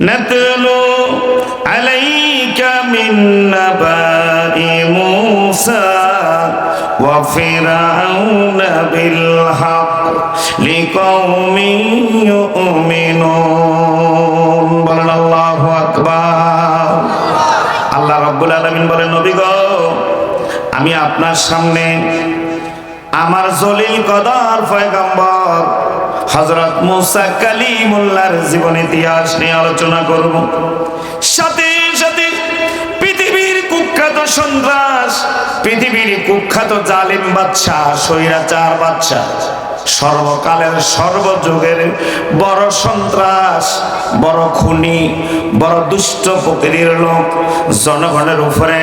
نتلو عليك من نبأ موسى وفرعون بالحق لقوم يؤمنون বলেন আল্লাহু আকবার। আল্লাহ রাব্বুল আলামিন বলেন, নবী গো, আমি আপনার সামনে আমার জলিল কদর পয়গম্বর হযরত মুসা কালিমুল্লাহর জীবন ইতিহাস নিয়ে আলোচনা করব। সাথে সাথে পৃথিবীর কুখ্যাত সন্ত্রাস, পৃথিবীর কুখ্যাত জালিম বাদশা, স্বৈরাচার বাদশা, সর্বকালের সর্বযুগের বড় সন্ত্রাস, বড় খুনি, বড় দুষ্ট প্রকৃতির লোক, জনগণের উপরে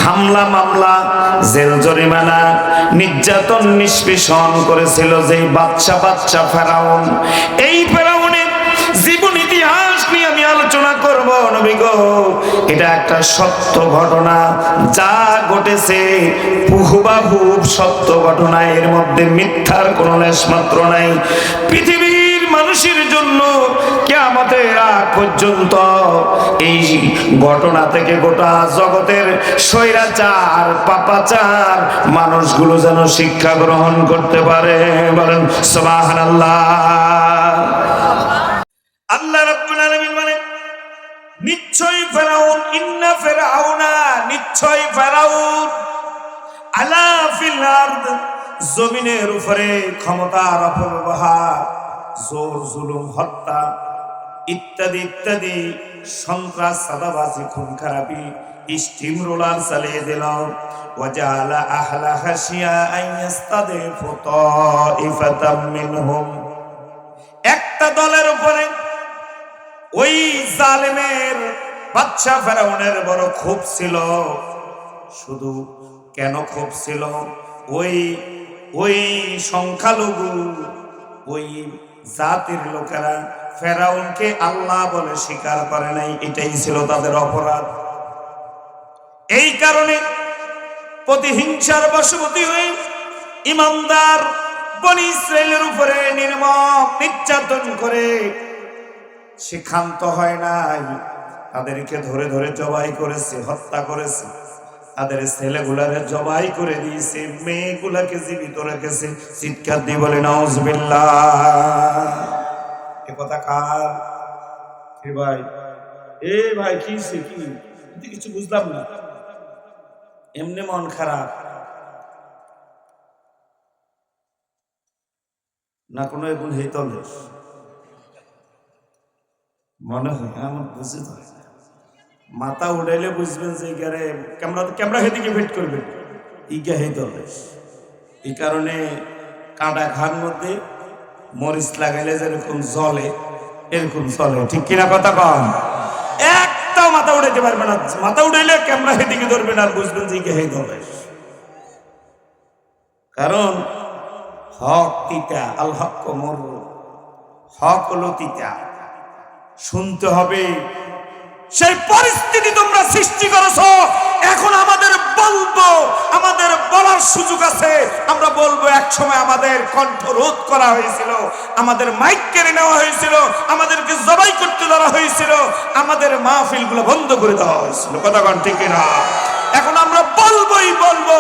হামলা মামলা, জেল জরিমানা, নির্যাতন নিষ্পেষণ করেছিল যে বাদশা ফেরাউন। এই ফেরাউনের জীবন ইতিহাস নিয়ে আমি আলোচনা করব নবী গো। এটা একটা সত্য ঘটনা, যা ঘটেছে হুবহু সত্য ঘটনা, এর মধ্যে মিথ্যার কোনো লেশ মাত্র নাই। পৃথিবীর মানুষের জন্য কিয়ামতের আগ পর্যন্ত এই ঘটনা থেকে গোটা জগতের স্বৈরাচার পাপাচার মানুষগুলো যেন শিক্ষা গ্রহণ করতে পারে। বলেন সুবহানাল্লাহ। আল্লাহ রাব্বুল আলামিন বলেন, নিশ্চয়ই ফেরাউন, ইন্না ফিরআউনা, নিশ্চয়ই ফেরাউন আলা ফিল আরদ, জমিনের উপরে ক্ষমতার অপব্যবহার, জোর জুলুম, হত্যা ইত্যাদি ইত্যাদি সন্ত্রাস, সাদাবাজি, খুন খারাপি, স্টিম রোলার চালিয়ে দিল। ওয়াজালা আহলাহা শিয়াআন ইস্তাদিফু তাইফাতাম মিনহুম, একটা দলের উপরে ওই জালেমের বাদশা ফেরাউনের বড় ক্ষোভ ছিল। শুধু কেন ক্ষোভ ছিল? ওই সংখ্যালঘু, ওই জাতির লোকেরা ফেরাউনকে আল্লাহ বলে স্বীকার করে নাই, এটাই ছিল তাদের অপরাধ। এই কারণে প্রতিহিংসার বশবর্তী হয়ে ইমানদার বনী ইসরাইলের উপরে নির্মম নির্যাতন করে সে ক্ষান্ত হয় নাই। তাদেরকে ধরে ধরে জবাই করেছে, হত্যা করেছে, তাদের ছেলেগুলারে জবাই করে দিয়েছে, মেয়েগুলাকে জীবিত রেখেছে। চিৎকার দিয়ে বলে নাউজুবিল্লাহ। এ কথা কার? কে ভাই? এ ভাই কি কিছু বুঝলাম না, এমনি মন খারাপ না? কোনো এগুন হেতলে মনে হয় আমার বুঝে ধরে, মাথা উড়াইলে বুঝবেন যে ক্যামেরা হেদিকে ভেট করবেন, ইগা হেতলে। এই কারণে কাঁটা ঘার মধ্যে মরিচ লাগাইলে যেরকম জলে, এরকম চলে। ঠিক কিনা কথা কম? একটাও মাথা উড়াইতে পারবে না। মাথা উড়াইলে ক্যামেরা হেদিকে ধরবেন আর বুঝবেন যে ইগা হেতলে। কারণ হক তিতা, আল হক মরু, হক হলো তিতা, শুনতে হবে। সেই পরিস্থিতি তোমরা সৃষ্টি করেছো। এখন আমাদের বলবো, আমাদের বলার সুযোগ আছে। আমরা বলবো, এক সময় আমাদের কণ্ঠ রোধ করা হয়েছিল, আমাদের মাইক কেড়ে নেওয়া হয়েছিল, আমাদেরকে জবাই করতে ধরা হয়েছিল, আমাদের মাহফিলগুলো বন্ধ করে দেওয়া হয়েছিল। কথা কোন ঠিক না? এখন আমরা বলবোই বলবো,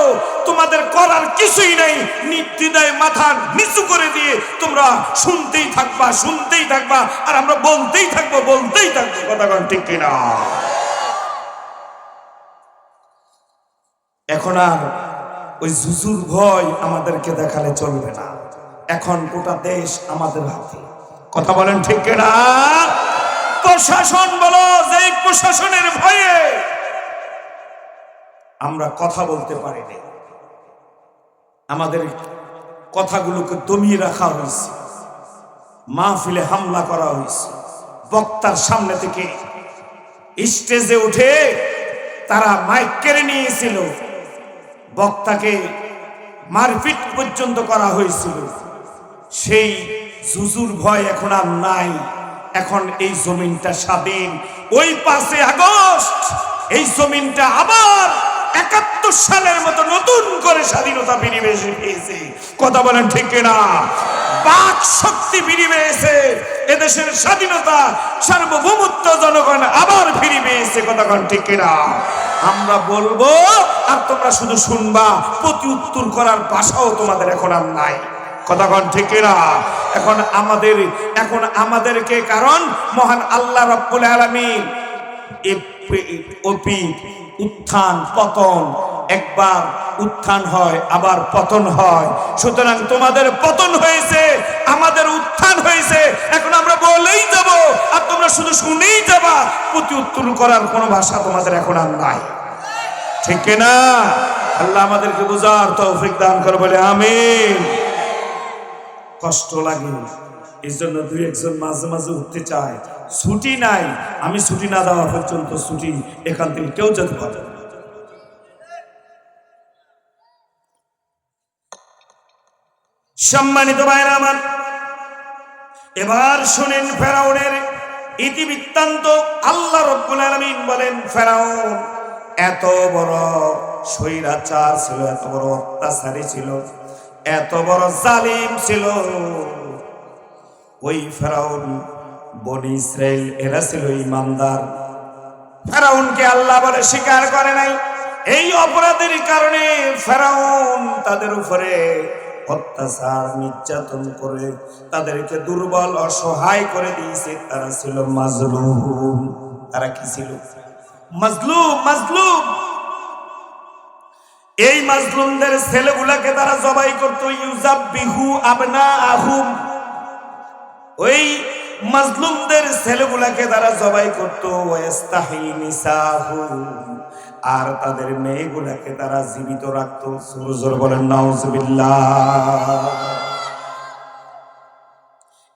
তোমাদের করার কিছুই নেই। নির্দ্বিধায় মাথা নিচু করে দিয়ে তোমরা শুনতেই থাকবা, আর আমরা বলতেই থাকবো। কথা কোন ঠিক কিনা? এখন আর ওই জুজুর ভয় আমাদেরকে দেখালে চলবে না। এখন গোটা দেশ আমাদের হাতে। কথা বলেন ঠিক কিনা? প্রশাসন বলো, যে প্রশাসনের ভয়ে আমরা কথা বলতে পারিনি, আমাদের কথাগুলোকে দমিয়ে রাখা হয়েছে, মাহফিলে হামলা করা হয়েছে, বক্তার সামনে থেকে স্টেজে উঠে তারা মাইক কেড়ে নিয়েছিল, বক্তাকে মারপিট পর্যন্ত করা হয়েছিল। সেই জুজুর ভয় এখন আর নাই। এখন এই জমিনটা স্বাধীন। ওই 5 আগস্ট এই জমিনটা আবার 71 সালের মতো নতুন করে স্বাধীনতা ফিরে পেয়েছে। কথা বলেন ঠিক কিনা? বাক শক্তি ফিরে পেয়েছে, এদেশের স্বাধীনতা সার্বভৌমত্ব জনগণ আবার ফিরে পেয়েছে। কথা বলেন ঠিক কিনা? আমরা বলবো আর তোমরা শুধু শুনবা, প্রতি উত্তর করার ভাষাও তোমাদের এখন আর নাই। কথা বলেন ঠিক কিনা? এখন আমাদেরকে কারণ মহান আল্লাহ রাব্বুল আলামিন উত্থান পতন, একবার উত্থান হয় আবার পতন হয়। সুতরাং তোমাদের পতন হয়েছে, আমাদের উত্থান হয়েছে। এখন আমরা বলেই যাব আর তোমরা শুধু শুনেই যাবা, প্রতি উত্তর করার কোনো ভাষা তোমাদের এখন আর নাই। ঠিক কিনা? আল্লাহ আমাদেরকে বুঝার তৌফিক দান করে বলে আমিন। কষ্ট লাগে, এই জন্য দুই একজন মাঝে মাঝে উঠতে চায়, ছুটি নাই। আমি ছুটি না দেওয়া পর্যন্ত ছুটি এখান থেকে কেউ যেতে পারে না। সম্মানিত ভাইরা আমার, এবার শুনেন ফেরাউনের ইতিবৃত্তান্ত। আল্লাহ রাব্বুল আলামিন বলেন, ফেরাউন এত বড় স্বৈরাচার ছিল, এত বড় অত্যাচারী ছিল, এত বড় জালিম ছিল। ওই ফেরাউন বনি ইসরাইল এরা ছিল ইমানদার। ফেরাউনকে আল্লাহ বলে স্বীকার করে নাই। এই অপরাধের কারণে ফেরাউন তাদের উপরে অত্যাচার নির্যাতন করে তাদেরকে দুর্বল অসহায় করে দিয়েছে। তারা ছিল মাজলুম। তারা কি ছিল? মাজলুম। এই মাজলুমদের ছেলেগুলাকে তারা জবাই করতো। ইউযাব্বিহু আবনাআহুম। ওই মাজলুমদের ছেলেগুলাকে তারা জবাই করতো। ওয়াস্তাহি নিসাহুম। আর তাদের মেয়েগুলাকে তারা জীবিত রাখতো। জোরে বলেন নাউজুবিল্লাহ।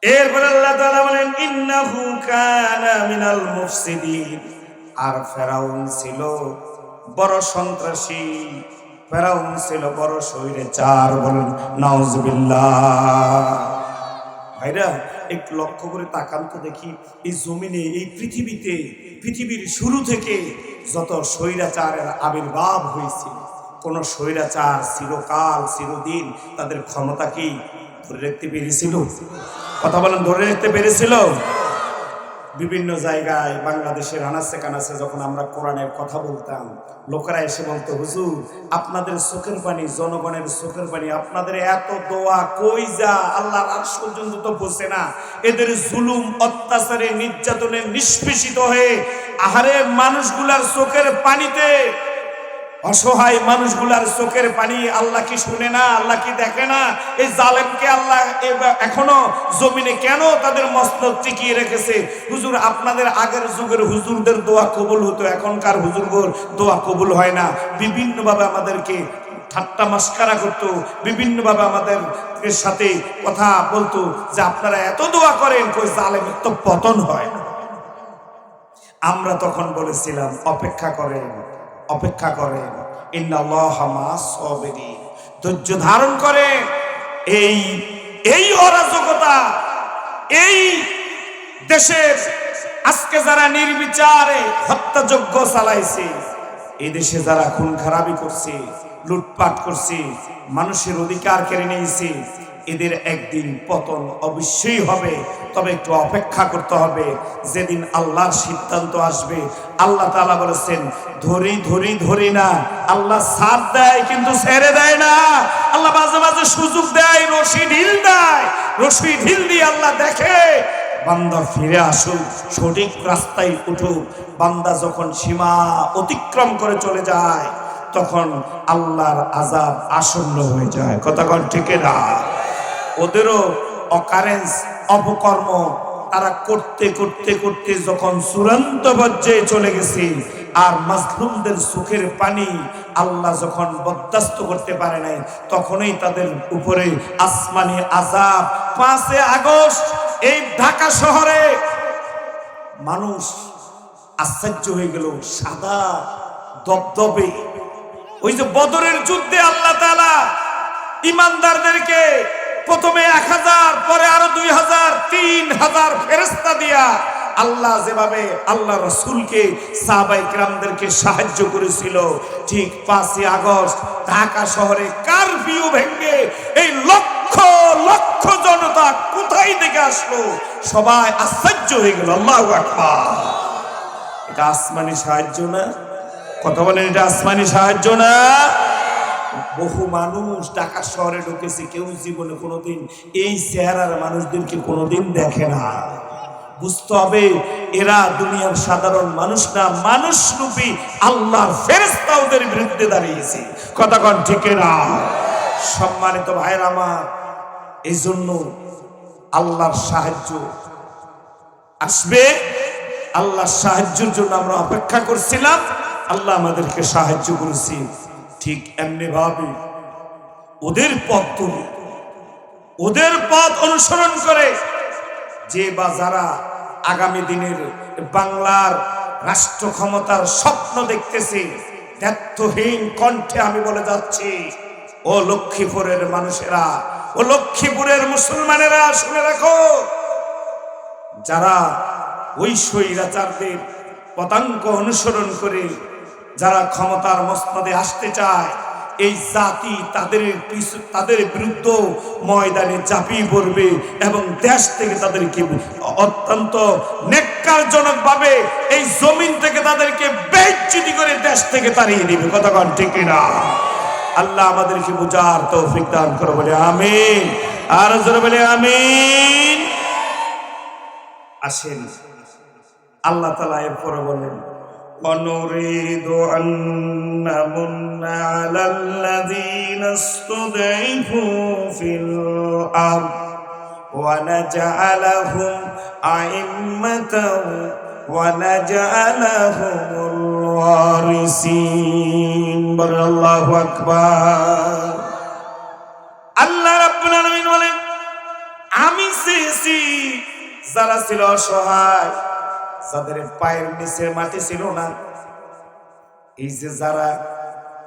এরপর আল্লাহ তাআলা বলেন, ইন্নাহু কানা মিনাল মুফসিদিন। আর ফেরাউন ছিল বড় সন্ত্রাসী, ফেরাউন ছিল বড় স্বৈরাচার। বলেন নাউজুবিল্লাহ। ভাইরা একটু লক্ষ্য করে তাকান তো দেখি, এই জমিনে, এই পৃথিবীতে, পৃথিবীর শুরু থেকে যত স্বৈরাচারের আবির্ভাব হয়েছে, কোন স্বৈরাচার চিরকাল চিরদিন তাদের ক্ষমতা কি ধরে রাখতে পেরেছিল? কথা বলেন, ধরে রাখতে পেরেছিল? বিভিন্ন জায়গায় বাংলাদেশের আনাচে কানাচে যখন আমরা কোরআনের কথা বলতাম, লোকেরা এসে বলতো, হুজুর আপনাদের চোখের পানি, জনগণের চোখের পানি, আপনাদের এত দোয়া কই যা আল্লাহর আরশ পর্যন্ত তো পৌঁছে না। এদের জুলুম অত্যাচারে নির্যাতনে নিষ্পেষিত হয়ে আহারে মানুষগুলার চোখের পানিতে, অসহায় মানুষগুলার চোখের পানি আল্লাহ কি শুনে না? আল্লাহ কি দেখে না? এই জালেমকে আল্লাহ এখনো জমিনে কেন তাদের মস্তক টিকিয়ে রেখেছে? হুজুর আপনাদের আগের যুগের হুজুরদের দোয়া কবুল হতো, এখনকার হুজুরদের দোয়া কবুল হয় না। বিভিন্নভাবে আমাদেরকে ঠাট্টা মাস্কারা করতো, বিভিন্নভাবে আমাদের সাথে কথা বলতো যে আপনারা এত দোয়া করেন, কই জালেমের তো পতন হয় না। আমরা তখন বলেছিলাম অপেক্ষা করেন, অপেক্ষা করেন, ইন্নাল্লাহা মা'আস সাবিরিন। ধৈর্য ধারণ করে এই অরাজকতা, এই দেশের আজকে যারা নির্বিচারে হত্যাযজ্ঞ চালাইছে, এই দেশে যারা খুন খারাপি করছে, লুটপাট করছে, মানুষের অধিকার কেড়ে নিয়েছে, এদের একদিন পতন অবশ্যই হবে। তবে একটু অপেক্ষা করতে হবে, যেদিন আল্লাহর সিদ্ধান্ত আসবে। আল্লাহ তাআলা বলেছেন, ধরি না, আল্লাহ সাথ দেয় কিন্তু ছেড়ে দেয় না। আল্লাহ মাঝে মাঝে সুযোগ দেয়, রশি ঢিল দেয়, রশি ঢিল দিয়ে আল্লাহ দেখে বান্দা ফিরে আসুক, সঠিক রাস্তায় উঠুক। বান্দা যখন সীমা অতিক্রম করে চলে যায়, তখন আল্লাহর আযাব আসন্ন হয়ে যায়। কথা কোন ঠিক না? ওদেরও অকারেন্স, অপকর্ম তারা করতে করতে করতে যখন চূড়ান্ত পর্যায়ে চলে গেছে, আর মাজলুমদের চোখের পানি আল্লাহ যখন বরদাস্ত করতে পারে নাই, তখনই তাদের উপরে আসমানি আযাব। 5 আগস্ট এই ঢাকা শহরে মানুষ আশ্চর্য হয়ে গেল, সাদা দবদবে। ওই যে বদরের যুদ্ধে আল্লাহ তাআলা ইমানদারদেরকে প্রথমে 1000, পরে আরো 2000, 3000 ফেরেশতা দিয়া আল্লাহ যেভাবে আল্লাহ রসুলকে সাহাবায়ে কেরামদেরকে সাহায্য করেছিল, ঠিক 5ই আগস্ট ঢাকা শহরে কারফিউ ভেঙে এই লক্ষ লক্ষ জনতা কোথায় থেকে আসলো, সবাই আশ্চর্য হয়ে গেল। আল্লাহু আকবার। এটা আসমানি সাহায্য না? কথা বলেন, এটা আসমানি সাহায্য না? বহু মানুষ ঢাকা শহরে ঢুকেছে, কেউ জীবনে কোনোদিন এই চেহারার মানুষদেরকে কোনোদিন দেখে না। বুঝতে হবে এরা দুনিয়ার সাধারণ মানুষ না, মানুষ রূপী আল্লাহর ফেরেশতা ওদের বিরুদ্ধে দাঁড়িয়েছে। কথা কোন ঠিক না? সম্মানিত ভাইরা আমার, এই জন্য আল্লাহর সাহায্য আসবে, আল্লাহর সাহায্যের জন্য আমরা অপেক্ষা করছিলাম, আল্লাহ আমাদেরকে সাহায্য করেছে। ঠিক এমনি ভাবে ওদের পথ ধরে, ওদের পথ অনুসরণ করে যে বা যারা আগামী দিনের বাংলার রাষ্ট্র ক্ষমতার স্বপ্ন দেখতেছে, দ্ব্যর্থহীন কণ্ঠে আমি বলে যাচ্ছি, ও লক্ষ্মীপুরের মানুষেরা, ও লক্ষ্মীপুরের মুসলমানেরা, শুনে রাখো, যারা ওই স্বৈরাচারদের পদাঙ্ক অনুসরণ করে যারা ক্ষমতার মসনদে আসতে চায়, এই জাতি তাদের বিরুদ্ধে ময়দানে ঝাঁপিয়ে পড়বে এবং দেশ থেকে তাদেরকে অত্যন্ত নেক্কারজনক ভাবে এই জমিন থেকে তাদেরকে বেইজ্জতি করে দেশ থেকে তাড়িয়ে দিবে। কথা কোন ঠিক না? আল্লাহ আমাদেরকে বুঝার তৌফিক দান করো, বলে আমিন। আর জোরে বলে আমিন। আসেন, আল্লাহ তাআলা এরপরে বলেন, وَنُرِيدُ أَن نَّمُنَّ عَلَى الَّذِينَ اسْتُضْعِفُوا فِي الْأَرْضِ وَنَجْعَلَهُمْ أَئِمَّةً وَنَجْعَلَهُمُ الْوَارِثِينَ। আল্লাহু আকবার। আল্লাহ রাব্বুল আলামিন বলেন, আমি চেয়েছি যারা ছিল অসহায়, যাদের পায়ের নিচে মাটি ছিল না, এই যে যারা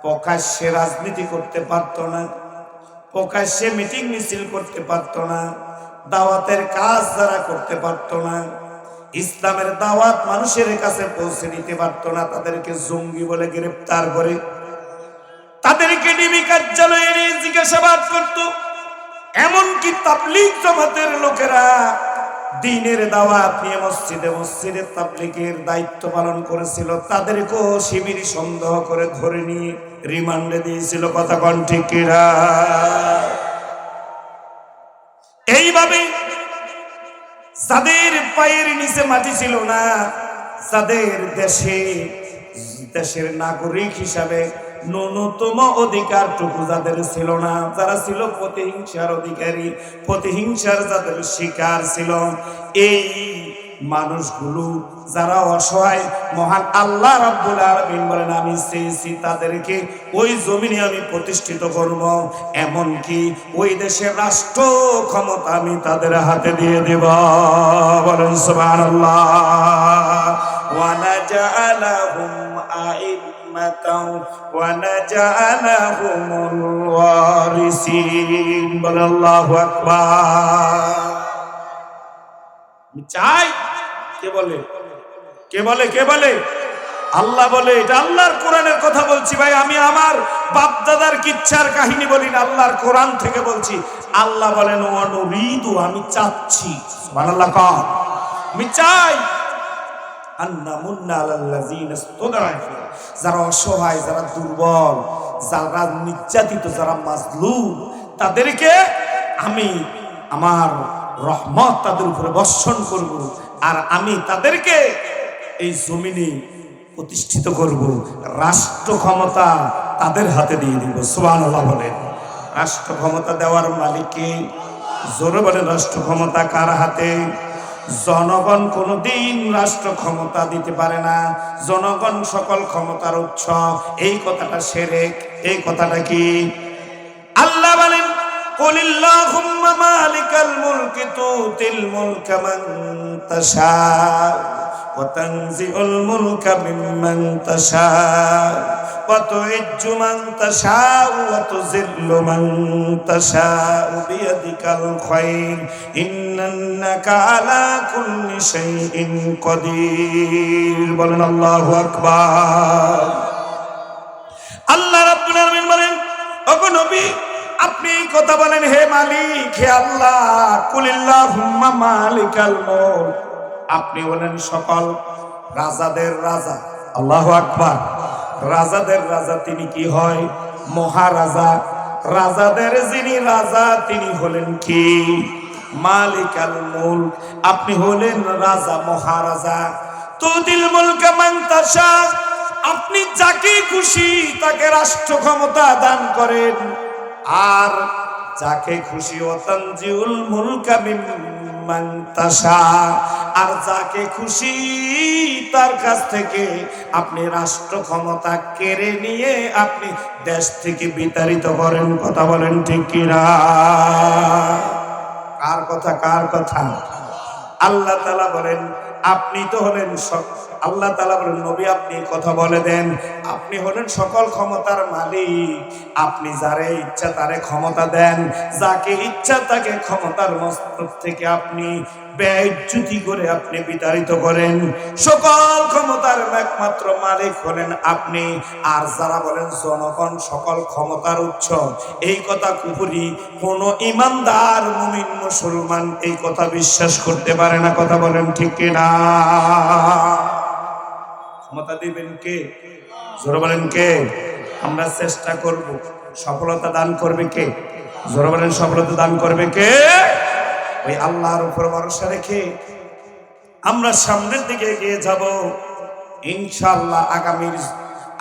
প্রকাশ্যে রাজনীতি করতে পারত না, প্রকাশ্যে মিটিং মিছিল করতে পারত না, দাওয়াতের কাজ যারা করতে পারত না, ইসলামের দাওয়াত মানুষের কাছে পৌঁছে দিতে পারত না, তাদেরকে জঙ্গি বলে গ্রেফতার করে তাদেরকে ডিবি কার্যালয়ে নিয়ে জিজ্ঞাসাবাদ করত। এমনকি তাবলীগ জামাতের লোকেরা দ্বীনের দাওয়াত নিয়ে মসজিদে মসজিদে তাবলীগের দায়িত্ব পালন করেছিল, তাদেরকেও শিবির সন্দেহ করে ধরে নিয়ে রিমান্ডে দিয়েছিল। কথা কোন ঠিক কিনা? এইভাবে যাদের পায়ের নিচে মাটি ছিল না, যাদের দেশের নাগরিক হিসাবে ন্যূনতম অধিকারটুকু যাদের ছিল না, যারা ছিল প্রতিহিংসার অধিকারী, প্রতিহিংসার যাদের শিকার ছিল, এই মানুষগুলো যারা অসহায়, মহান আল্লাহ রাব্বুল আলামিন বলেন, আমি চেয়েছি তাদেরকে ওই জমিনে আমি প্রতিষ্ঠিত করব, এমনকি ওই দেশের রাষ্ট্র ক্ষমতা আমি তাদের হাতে দিয়ে দেব। বলেন সুবহানাল্লাহ। ওয়া নাজআলাহুম আইম্মাতাও ওয়া নাজআলাহুমুল ওয়ারিসিন। বলেন আল্লাহু আকবার। চাই কে বলে? কে বলে? কে বলে? আল্লাহ বলে। এটা আল্লাহর কোরআনের কথা বলছি ভাই, আমি আমার বাপ দাদার কিচ্ছার কাহিনী বলি না, আল্লাহর কোরআন থেকে বলছি। আল্লাহ বলেন, ওয়ানুরিদু, আমি চাচ্ছি, সুবহানাল্লাহ কও, আমি চাই, আন্নামুন্না আলাল্লাযিনা ইসতুদআফু, যারা অসহায়, যারা দুর্বল, যারা নির্যাতিত, যারা মাজলুম, তাদেরকে আমি আমার রহমত তাদের উপরে বর্ষণ করব, আর আমি তাদেরকে এই জমিনে প্রতিষ্ঠিত করব, রাষ্ট্র ক্ষমতা তাদের হাতে দিয়ে দিব। সুবহানাল্লাহ বলেন। রাষ্ট্র ক্ষমতা দেওয়ার মালিক কে? জোরে বলেন, রাষ্ট্র ক্ষমতা কার হাতে? জনগণ কোনদিন রাষ্ট্র ক্ষমতা দিতে পারে না, জনগণ সকল ক্ষমতার উৎস। এই কথাটা শিরক। এই কথাটা কি? আল্লাহ বলেন, কুলিল্লাহুম্মা মালিকাল মুলকি তুতিল মুলকা মান তাশা ওয়া তানজিউল মুলকা মিম্মান তাশা ওয়া তুইজ্জু মান তাশা ওয়া তুযিল্লু মান তাশা বিয়াদিকাল খায়র ইন্নাকা আলা কুল্লি শাইইন কাদির। বলেন আল্লাহু আকবার। আল্লাহ রাব্বুল আলামিন বলেন, ওগো নবী আপনি এই কথা বলেন, হে মালিক, হে আল্লাহ, কুলিল্লাহুম্মা মালিকাল মুলক, আপনি বলেন সকল রাজাদের রাজা। আল্লাহু আকবার। রাজাদের রাজা তিনি কি হয়? মহারাজা। রাজাদের যিনি রাজা তিনি হলেন কি? মালিকাল মুলক, আপনি হলেন রাজা, মহারাজা। তুদিল মুলকা মান তাশা, আপনি যাকে খুশি তাকে রাষ্ট্র ক্ষমতা দান করেন, আর যাকে খুশি ওয়াতানজিউল মুলকা মিম্মান তাশা, আর যাকে খুশি তার কাছ থেকে আপনি রাষ্ট্র ক্ষমতা কেড়ে নিয়ে আপনি দেশ থেকে বিতাড়িত করেন। কথা বলেন ঠিক কিনা? কার কথা? কার কথা? আল্লাহ তাআলা বলেন আপনি তো হলেন আল্লাহ তাআলা বলেন নবী আপনি কথা বলে দেন, আপনি হলেন সকল ক্ষমতার মালিক। আপনি যারে ইচ্ছা তারে ক্ষমতা দেন, যাকে ইচ্ছা তাকে ক্ষমতার মস্তক থেকে আপনি বেইজ্জতি করে আপনি বিতাড়িত করেন। সকল ক্ষমতার একমাত্র মালিক হলেন আপনি। আর যারা বলেন জনগণ সকল ক্ষমতার উৎস, এই কথা কুফরি। কোন ইমানদার মুমিন মুসলমান এই কথা বিশ্বাস করতে পারে না। কথা বলেন ঠিক কিনা? ক্ষমতা দিবেন কে? জোরে বলেন কে? আমরা চেষ্টা করব। সফলতা দান করবে কে? জোরে বলেন সফলতা দান করবে কে? ওই আল্লাহর উপর ভরসা রেখে আমরা সামনের দিকে এগিয়ে যাব ইনশাআল্লাহ।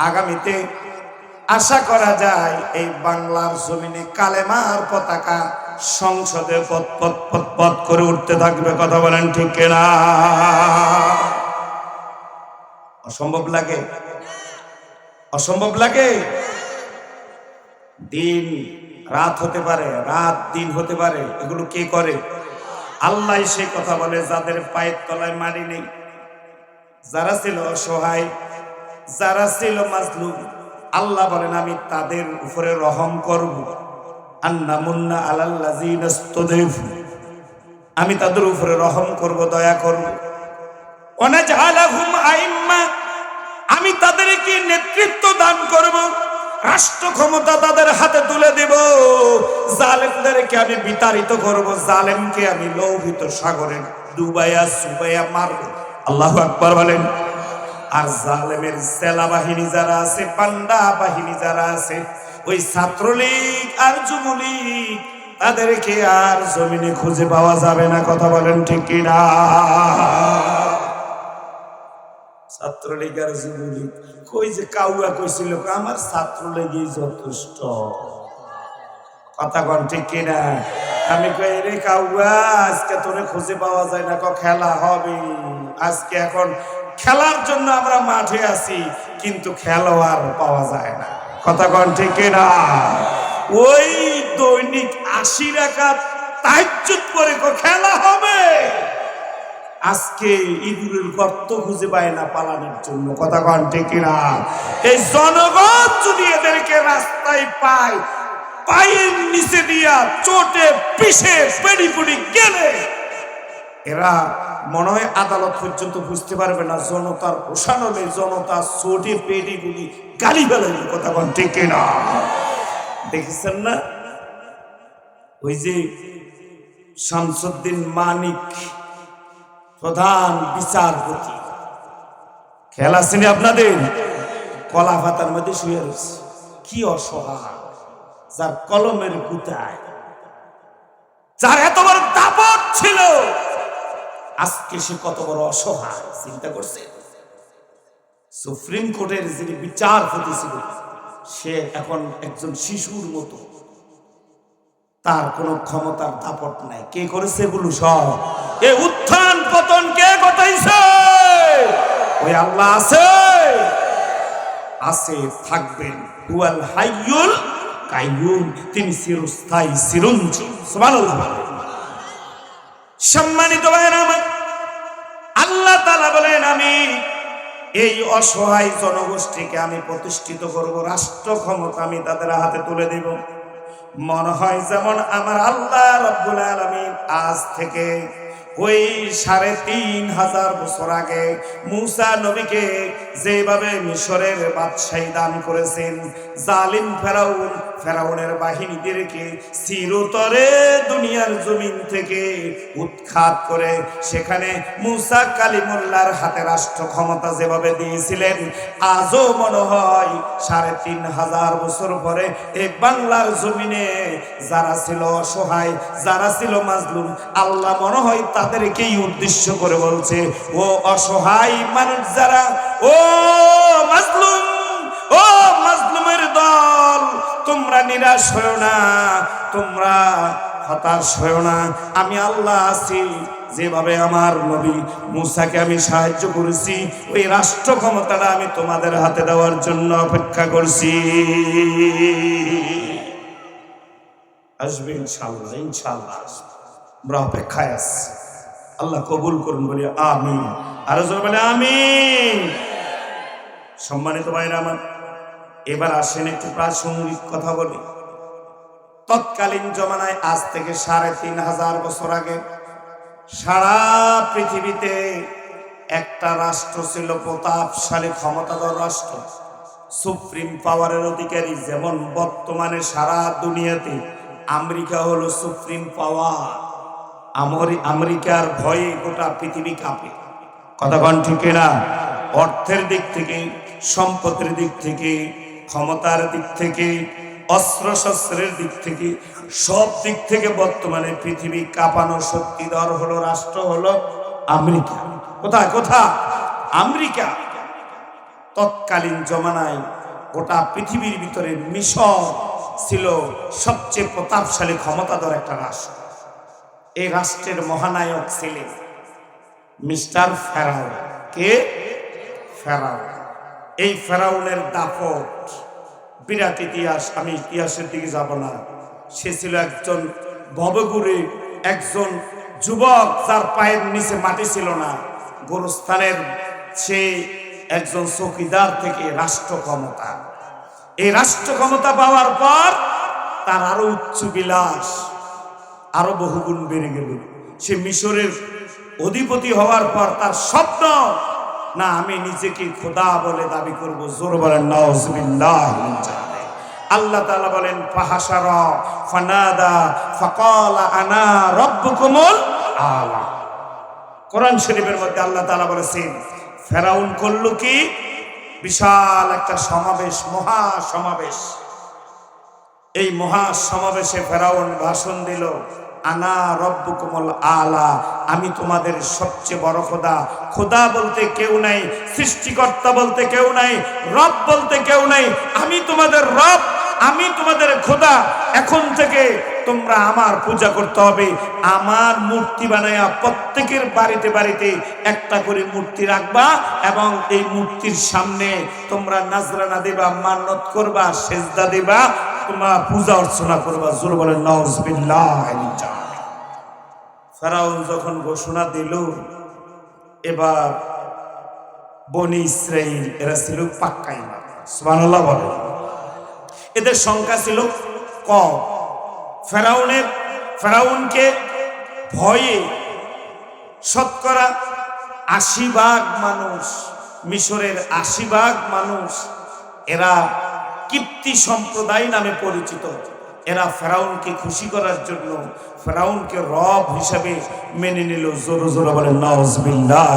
আগামীতে আশা করা যায় এই বাংলার জমিনে কালেমার পতাকা সংসদে পথ পথ পথ পথ করে উঠতে থাকবে। কথা বলেন ঠিক কিনা? অসম্ভব লাগে? অসম্ভব লাগে? দিন রাত হতে পারে, রাত দিন হতে পারে, এগুলো কে করে? আল্লাহ। সে কথা বলে যাদের পায়ের তলায় মাটি নেই, যারা ছিল অসহায়, যারা ছিল মাজলুম, আল্লাহ বলেন আমি তাদের উপরে রহম করব। আন্নামুন্না আলাল্লাযিনা ইসতাদাইফু, আমি তাদের উপরে রহম করব, দয়া করব। ওয়ানাজআলাহুম আইম্মা, আমি তাদেরকে নেতৃত্ব দান করব, রাষ্ট্র ক্ষমতা তাদের হাতে তুলে দেব। জালেমদেরকে আমি বিতাড়িত করব, জালেমকে আমি লোহিত সাগরে ডুবাইয়া চুবাইয়া মারব। আল্লাহু আকবার বলেন। আর জালেমের সেনা বাহিনী যারা আছে, পান্ডা বাহিনী যারা আছে, ওই ছাত্রলীগ আর যুবলীগ, তাদেরকে আর জমিনে খুঁজে পাওয়া যাবে না। কথা বলেন ঠিক কিনা? ছাত্রলীগ আর যুবলীগ কই যে কাউয়া কইছিল আমার ছাত্রলীগই যথেষ্ট। কথা কন ঠিক কিনা? আমি কই রে কাউয়া আজকে তোরে খুঁজে পাওয়া যায় না, খেলা হবে আজকে। এখন খেলার জন্য আমরা মাঠে আছি, কিন্তু খেলোয়াড় পাওয়া যায় না। কথা কন ঠিক কিনা? ওই দৈনিক 80 রাকাত তাহাজ্জুদ পড়ে খেলা হবে, আজকে ইঁদুরের গর্ত খুঁজে পায় না পালানোর জন্য। কথা কন ঠিক কিনা? এই জনগণ যদি এদেরকে রাস্তায় পায়, পায়ের নিচে দিয়া চোটে পিষে পেড়ি পুড়ি গেলে এরা মনে হয় আদালত পর্যন্ত বুঝতে পারবে না। জনতার ওসানলে জনতা চোটে পেড়ি পুড়ি গালি ফেলাইল। কথা কন ঠিক কিনা? দেখেছেন না ওই যে শামসুদ্দিন মানিক প্রধান বিচারপতি, খেয়াল আসেনি আপনাদের? কলা পাতার মধ্যে শুয়ে রয়েছে, কি অসহায়, যার কলমের গুতায়, যার এত বড় দাপট ছিল, আজকে সে কত বড় অসহায় চিন্তা করছে। সুপ্রিম কোর্টের যিনি বিচারপতি ছিল, সে এখন একজন শিশুর মতো, তার কোনো ক্ষমতার দাপট নাই। কে করেছে এগুলো সব? এই উত্থান পতন কে ঘটাইছে? ওই আল্লাহ আছে, আছে, থাকবেন। হুয়াল হাইয়ুল কাইয়ুম, তিনি চিরস্থায়ী চিরঞ্জীব। সুবহানাল্লাহ। সম্মানিত ভাইরা আমার, আল্লাহ তাআলা বলেন আমি এই অসহায় জনগোষ্ঠীকে আমি প্রতিষ্ঠিত করব, রাষ্ট্র ক্ষমতা আমি তাদের হাতে তুলে দেব। মনে হয় যেমন আমার আল্লাহ রাব্বুল আলামিন আজ থেকে ওই ৩৫০০ বছর আগে মূসা নবীকে যেভাবে মিশরের বাদশাহী দান করেছেন, জালিম ফেরাউনের বাহিনীদেরকে চিরতরে দুনিয়ার জমিন থেকে উৎখাত করে সেখানে মূসা কালিমুল্লাহর হাতে রাষ্ট্র ক্ষমতা যেভাবে দিয়েছিলেন, আজও মনে হয় ৩৫০০ বছর পরে এই বাংলার জমিনে যারা ছিল অসহায়, যারা ছিল মাজলুম, আল্লাহ মনে হয় তাদেরকেই উদ্দেশ্য করে বলছে, ও অসহায় মানুষ যারা, ও মাজলুম, ও মাজলুমের দল, তোমরা নিরাশ হয়ো না, তোমরা হতাশ হয়ো না। আমি আল্লাহ আছি, যেভাবে আমার নবী মূসাকে আমি সাহায্য করেছি, ওই রাষ্ট্র ক্ষমতাটা আমি তোমাদের হাতে দেওয়ার জন্য অপেক্ষা করছি। আসবে ইনশাআল্লাহ, ইনশাআল্লাহ আমরা অপেক্ষায় আছি। আল্লাহ কবুল করুন, বলি আমিন। আরো জোরে বলে আমিন। সম্মানিত ভাইরা আমার, এবার আসেন একটু প্রাসঙ্গিক কথা বলি। তৎকালীন জমানায় আজ থেকে ৩৫০০ বছর আগে সারা পৃথিবীতে একটা রাষ্ট্র ছিল, প্রতাপশালী ক্ষমতাধর রাষ্ট্র, সুপ্রিম পাওয়ারের অধিকারী। যেমন বর্তমানে সারা দুনিয়াতে আমেরিকা হলো সুপ্রিম পাওয়ার। আমেরিকার ভয়ে গোটা পৃথিবী কাঁপে। কথা কন ঠিক না? অর্থের দিক থেকে, সম্পদের দিক থেকে, ক্ষমতার দিক থেকে, অস্ত্র শস্ত্রের দিক থেকে, সব দিক থেকে বর্তমানে পৃথিবী কাঁপানো শক্তিধর হলো রাষ্ট্র হলো আমেরিকা। কোথায় কোথায়? আমেরিকা। তৎকালীন জমানায় গোটা পৃথিবীর ভিতরে মিশর ছিল সবচেয়ে প্রতাপশালী ক্ষমতাধর একটা রাষ্ট্র। এই রাষ্ট্রের মহানায়ক ছিলেন মিস্টার ফেরাউন। কে? ফেরাউন। এই ফেরাউনের দাপট বিরাট ইতিহাস, আমি ইতিহাসের দিকে যাব না। সে ছিল একজন ভবঘুরে, একজন যুবক যার পায়ের নিচে মাটি ছিল না, গোরস্থানের সে একজন চৌকিদার থেকে রাষ্ট্র ক্ষমতা। এই রাষ্ট্র ক্ষমতা পাওয়ার পর তার আরো উচ্চ বিলাস আরো বহুগুণ বেড়ে গেল। সে মিশরের অধিপতি হওয়ার পর তার স্বপ্ন, না আমি নিজেকে খোদা বলে দাবি করব। জোর বলেন নাউজুবিল্লাহ। আল্লাহ তাআলা বলেন ফাহাশারা ফানাদা ফাকালা আনা রাব্বুকুমুল আলা। কোরআন শরীফের মধ্যে আল্লাহ তাআলা বলেছেন, ফেরাউন করল কি? বিশাল একটা সমাবেশ, মহা সমাবেশ। এই মহা সমাবেশে ফেরাউন ভাষণ দিল, আনা রব্বুকুমুল আলা, আমি তোমাদের সবচেয়ে বড় খোদা। খোদা বলতে কেউ নাই, সৃষ্টিকর্তা বলতে কেউ নাই, রব বলতে কেউ নাই, আমি তোমাদের রব, আমি তোমাদের খোদা। এখন থেকে তোমরা আমার পূজা করতে হবে। আমার মূর্তি বানায়া প্রত্যেকের বাড়িতে বাড়িতে একটা করে মূর্তি রাখবা এবং এই মূর্তির সামনে তোমরা নাজরানা দিবা, মান্নত করবা, সেজদা দিবা, তোমরা পূজা অর্চনা করবা। জোর বলেন নাউজুবিল্লাহ। ফেরাউন যখন ঘোষণা দিল, এবার বনি ইসরাইল এরা ছিল পাক্কা ঈমান। সুবহানাল্লাহ বলে। এদের সংখ্যা ছিল কম। ফেরাউনকে ভয়ে শতকরা ৮০% মানুষ, মিশরের ৮০% মানুষ, এরা কিপ্তি সম্প্রদায় নামে পরিচিত। এরা ফেরাউনকে খুশি করার জন্য ফেরাউনকে রব হিসাবে মেনে নিল। জোরে জোরে বলে নাউজুবিল্লাহ।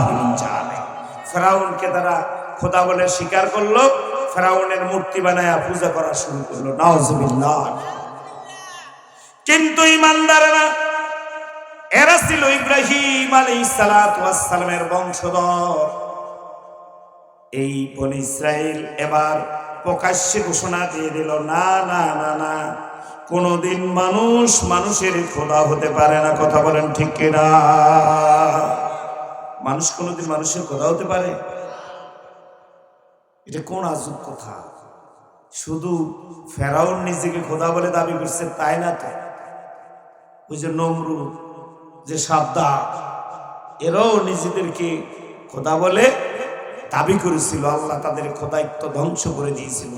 ফেরাউনকে তারা খোদা বলে স্বীকার করলো, ফেরাউনের মূর্তি বানায়া পূজা করা শুরু করলো। নাউজুবিল্লাহ। কিন্তু ঈমানদাররা, এরা ছিল ইব্রাহিম আলাইহিস সালাতু ওয়াস সালামের বংশধর। এই বনি ইসরাইল এবার প্রকাশ্যে ঘোষণা দিয়ে দিল, না না না না, কোনদিন মানুষ মানুষের খোদা হতে পারে না। কথা বলেন ঠিক কিনা? মানুষ কোনদিন মানুষের খোদা হতে পারে? এটা কোন আজব কথা। শুধু ফেরাউন নিজেকে খোদা বলে দাবি করছে তাই না তো, ওই যে নমরুদ, যে সাদ্দাত, এরাও নিজেদেরকে খোদা বলে দাবি করেছিল, আল্লাহ তাদের খোদাইত্ব ধ্বংস করে দিয়েছিল।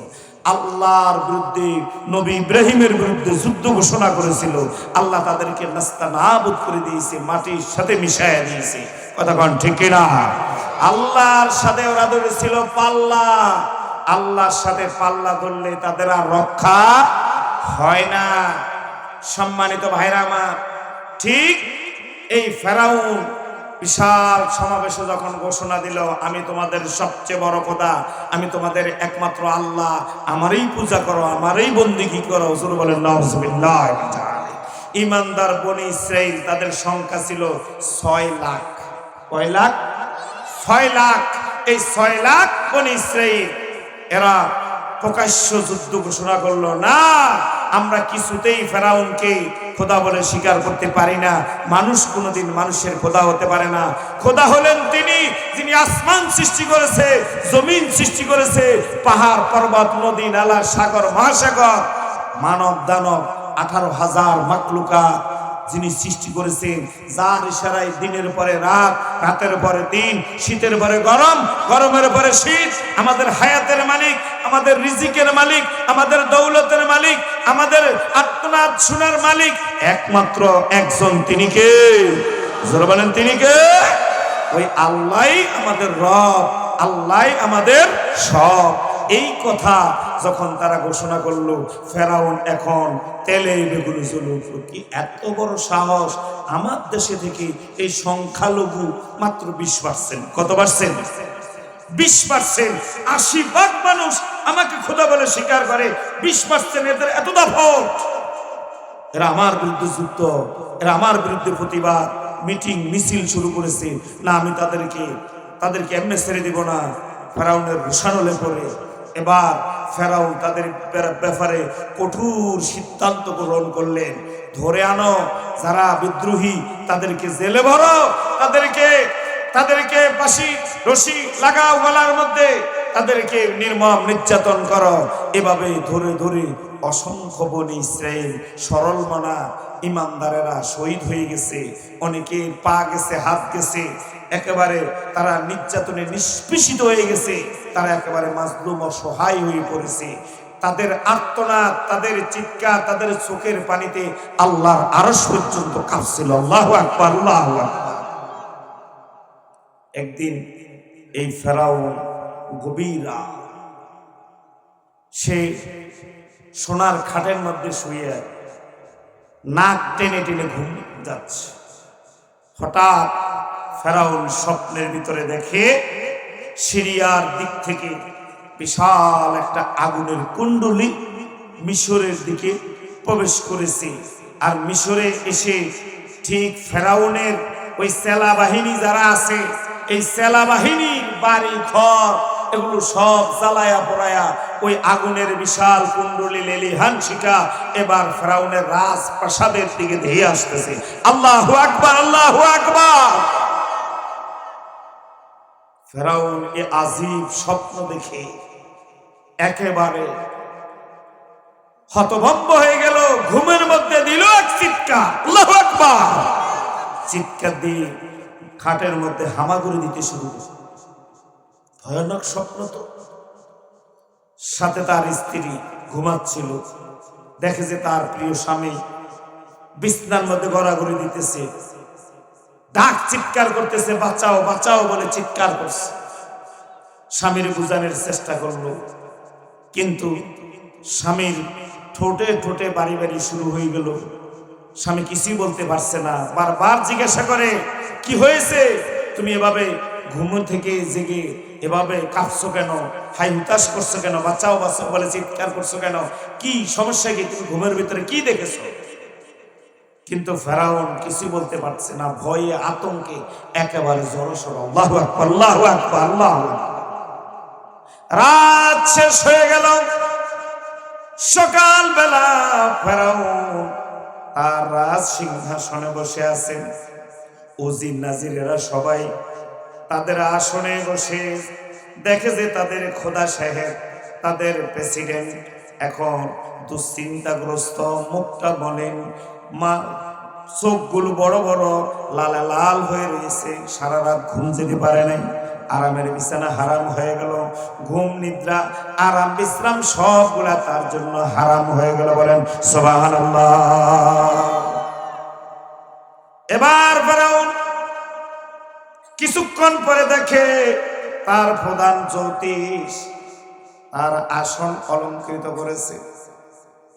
আল্লাহর বিরুদ্ধে, নবী ইব্রাহিমের বিরুদ্ধে যুদ্ধ ঘোষণা করেছিল, আল্লাহ তাদেরকে নাস্তানাবুদ করে দিয়েছে, মাটির সাথে মিশাইয়া দিয়েছে। কথা কন ঠিক কিনা? আল্লাহর সাথে ওরা ধরেছিল পাল্লা। আল্লাহর সাথে পাল্লা ধরলে তাদের আর রক্ষা হয় না। সম্মানিত ভাইরা আমার, ঠিক এই ফেরাউন বিশাল সমাবেশে যখন ঘোষণা দিল, আমি তোমাদের সবচেয়ে বড় খোদা, আমি তোমাদের একমাত্র আল্লাহ, আমারই পূজা করো, আমারই বন্দেগী করো। হুজুর বলেন নাউজুবিল্লাহ। ইমানদার বনি ইসরাইল তাদের সংখ্যা ছিল 6 লাখ। কয় লাখ? 6 লাখ। এই 6 লাখ বনি ইসরাইল এরা প্রকাশ্য যুদ্ধ ঘোষণা করলো, না আমরা কিছুতেই ফেরাউনকে খোদা বলে স্বীকার করতে পারি না। মানুষ কোনোদিন মানুষের খোদা হতে পারে না। খোদা হলেন তিনি, যিনি আসমান সৃষ্টি করেছে, জমিন সৃষ্টি করেছে, পাহাড় পর্বত, নদী নালা, সাগর মহাসাগর, মানব দানব, 18,000 মাখলুকাত যিনি সৃষ্টি করেছেন, যার ইশারায় দিনের পরে রাত, রাতের পরে দিন, শীতের পরে গরম, গরমের পরে শীত, আমাদের হায়াতের মালিক, আমাদের রিজিকের মালিক, আমাদের দৌলতের মালিক, আমাদের আত্মনাদ শোনার মালিক একমাত্র একজন, তিনি কে? জোরে বলেন তিনি কে? ওই আল্লাহই আমাদের রব, আল্লাহই আমাদের সব। এই কথা যখন তারা ঘোষণা করলো, ফেরাউন এখন তেলে বেগুনে জ্বলে উঠল। কি এত বড় সাহস! আমার দেশে থেকে এই সংখ্যালঘু মাত্র 20%। কত পার্সেন্ট? 20%। 80% মানুষ আমাকে খোদা বলে স্বীকার করে, 20% এদের এত দাপট। এরা আমার বিরুদ্ধে যুদ্ধ, এরা আমার বিরুদ্ধে প্রতিবাদ, মিটিং মিছিল শুরু করেছে। না, আমি তাদেরকে এমনি ছেড়ে দিব না। ফেরাউনের রুশানলে পড়ে এবার ফেরাউন তাদের ব্যাপারে কঠোর সিদ্ধান্ত গ্রহণ করলেন। ধরে আনো যারা বিদ্রোহী, তাদেরকে জেলে ভরো, তাদেরকে ফাঁসি রশি লাগাও গলার মধ্যে, তাদেরকে নির্মম নির্যাতন করো। এভাবে ধরে ধরে অসংখ্য বনি ইসরাইল সরল মনা ইমানদারেরা শহীদ হয়ে গেছে। অনেকের পা গেছে, হাত গেছে, একেবারে তারা নির্যাতনে নিষ্পেষিত হয়ে গেছে। তারা একেবারে মাজলুম অসহায় হয়ে পড়েছে। তাদের আর্তনাদ, তাদের চিৎকার, তাদের চোখের পানিতে আল্লাহর আরশ পর্যন্ত কাঁপছিল। আল্লাহু আকবার, আল্লাহু আকবার। একদিন এই ফেরাউন গভীর রাত, সে সোনার খাটের মধ্যে শুয়ে নাক টেনে টেনে ঘুম যাচ্ছে। হঠাৎ ফেরাউন স্বপ্নের ভিতরে দেখে সিরিয়ার দিক থেকে বিশাল একটা আগুনের কুণ্ডলী মিশরের দিকে প্রবেশ করেছে। আর মিশরে এসে ঠিক ফেরাউনের ওই সেনা বাহিনী যারা আছে, এই সেনা বাহিনীর বাড়ি ঘর এগুলো সব জ্বালায়া পোড়ায়া ওই আগুনের বিশাল কুণ্ডলী লেলিহান শিখা এবার ফেরাউনের রাজপ্রাসাদের দিকে ধেয়ে আসতেছে। আল্লাহু আকবার, আল্লাহু আকবার। ফেরাউন এ আজীব স্বপ্ন দেখে একেবারে হতভম্ব হয়ে গেল। ঘুমের মধ্যে দিল এক চিৎকার, আল্লাহু আকবার। চিৎকার দিয়ে খাটের মধ্যে হামাগুড়ি দিতে শুরু করল। ভয়ানক স্বপ্ন তো। সাথে তার স্ত্রী ঘুমাচ্ছিল, দেখে যে তার প্রিয় স্বামী বিছনার মধ্যে গড়াগড়ি দিতেছে, ডাক চিৎকার করতেছে, বাঁচাও বাঁচাও বলে চিৎকার করছে। স্বামীর বুঝানোর চেষ্টা করলো, কিন্তু স্বামীর ঠোঁটে ঠোঁটে বাড়ি বাড়ি শুরু হয়ে গেল। স্বামী কিছুই বলতে পারছে না। বারবার জিজ্ঞাসা করে, কি হয়েছে? তুমি এভাবে ঘুম থেকে জেগে এভাবে কাঁপছো কেন? হাই হুতাশ করছো কেন? বাঁচাও বাঁচাও বলে চিৎকার করছো কেন? কি সমস্যা? কি তুমি ঘুমের ভিতরে কি দেখেছো? কিন্তু ফেরাউন কিছু বলতে পারছে না, ভয়ে আতঙ্কে একেবারে জড়সড়। আল্লাহু আকবার, আল্লাহু আকবার, আল্লাহু আকবার। রাত শেষ হয়ে গেল। সকাল বেলা ফেরাউন তার রাজ সিংহাসনে বসে আছেন। উজির নাজিরেরা সবাই তাদের আসনে বসে দেখে যে তাদের খোদা সাহেব, তাদের প্রেসিডেন্ট এখন দুশ্চিন্তাগ্রস্ত, মুখটা বলেন, মা চোখগুলো বড় বড় লাল লাল হয়ে রয়েছে, সারা রাত ঘুম যেতে পারে নাই। আরামের বিছানা হারাম হয়ে গেল, ঘুম নিদ্রা আরাম বিশ্রাম সবগুলা তার জন্য হারাম হয়ে গেল। বলেন সুবহানাল্লাহ। এবার ফেরাউন কিছুক্ষণ পরে দেখে তার প্রধান জ্যোতিষ তার আসন অলঙ্কৃত করেছে।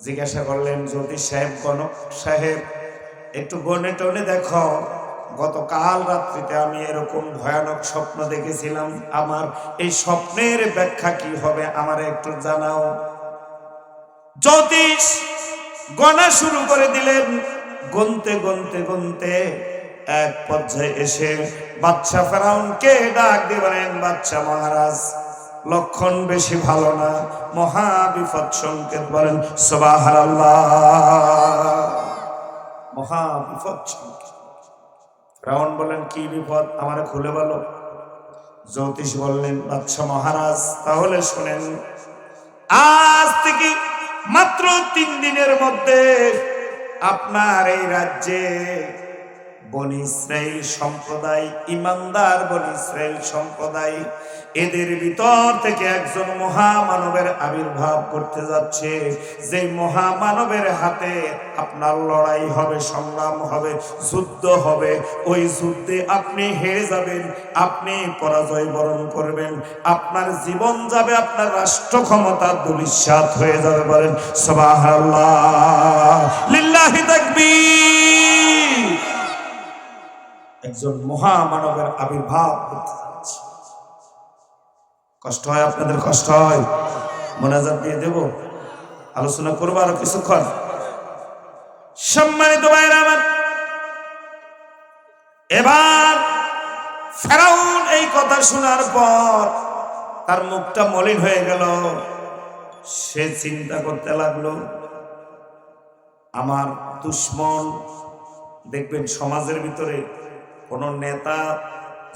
জিজ্ঞাসা করলেন, জ্যোতিষ সাহেব, গণক সাহেব, একটু গনে টনে দেখো, গতকাল রাত্রিতে আমি এরকম ভয়ানক স্বপ্ন দেখেছিলাম, আমার এই স্বপ্নের ব্যাখ্যা কি হবে আমার একটু জানাও। জ্যোতিষ গণা শুরু করে দিলেন। গুনতে গুনতে গুনতে এক পর্যায়ে এসে বাদশা ফেরাউনকে ডাক দিয়ে বলেন, বাদশা মহারাজ, লক্ষণ বেশি ভালো না, মহা বিপদ সংকেত। বলেন সুবহানাল্লাহ। মহা বিপদ সংকেত। ফেরাউন বলেন, কি বিপদ আমারে খুলে বলো। জ্যোতিষ বললেন, বাদশা মহারাজ, তাহলে শুনেন, আজ থেকে মাত্র 3 দিনের মধ্যে আপনার এই রাজ্যে বনি ইসরাইল সম্প্রদায়, ইমানদার বনি ইসরাইল সম্প্রদায়, এদের ভিতর থেকে একজন মহামানবের আবির্ভাব করতে যাচ্ছে। যে মহামানবের হাতে আপনার লড়াই হবে, সংগ্রাম হবে, যুদ্ধ হবে। ওই যুদ্ধে আপনি হেরে যাবেন, আপনি পরাজয় বরণ করবেন, আপনার জীবন যাবে, আপনার রাষ্ট্র ক্ষমতা ধূলিসাৎ হয়ে যাবে। বলেন সুবহানাল্লাহ, লিল্লাহি তাকবীর। একজন মহামানবের আবির্ভাব করতে যাচ্ছে। কষ্ট হয় আপনাদের? কষ্ট হয়? মোনাজাত দিয়ে দেব, আলোচনা করবো আরো কিছুক্ষণ। সম্মানিত ভাইরা আমার, এবার ফেরাউন এই কথা শোনার পর তার মুখটা মলিন হয়ে গেল। সে চিন্তা করতে লাগলো, আমার দুশ্মন। দেখবেন সমাজের ভিতরে কোন নেতা